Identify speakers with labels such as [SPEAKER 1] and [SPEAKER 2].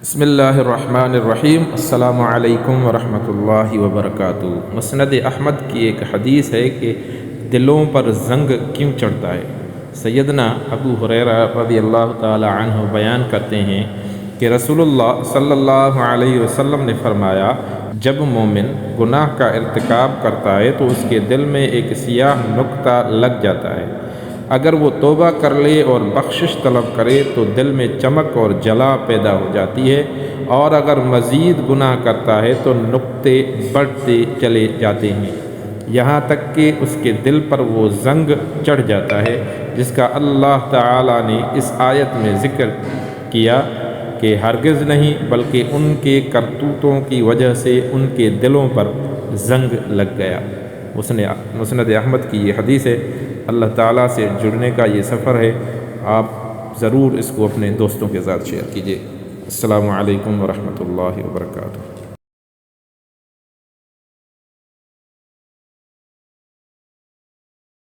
[SPEAKER 1] بسم اللہ الرحمن الرحیم۔ السلام علیکم ورحمۃ اللہ وبرکاتہ۔ مسند احمد کی ایک حدیث ہے کہ دلوں پر زنگ کیوں چڑھتا ہے۔ سیدنا ابو ہریرہ رضی اللہ تعالی عنہ بیان کرتے ہیں کہ رسول اللہ صلی اللہ علیہ وسلم نے فرمایا، جب مومن گناہ کا ارتکاب کرتا ہے تو اس کے دل میں ایک سیاہ نقطہ لگ جاتا ہے۔ اگر وہ توبہ کر لے اور بخشش طلب کرے تو دل میں چمک اور جلا پیدا ہو جاتی ہے، اور اگر مزید گناہ کرتا ہے تو نقطے بڑھتے چلے جاتے ہیں، یہاں تک کہ اس کے دل پر وہ زنگ چڑھ جاتا ہے جس کا اللہ تعالی نے اس آیت میں ذکر کیا کہ ہرگز نہیں بلکہ ان کے کرتوتوں کی وجہ سے ان کے دلوں پر زنگ لگ گیا۔ مسند احمد کی یہ حدیث ہے۔ اللہ تعالیٰ سے جڑنے کا یہ سفر ہے، آپ ضرور اس کو اپنے دوستوں کے ساتھ شیئر کیجیے۔ السلام علیکم ورحمۃ اللہ وبرکاتہ۔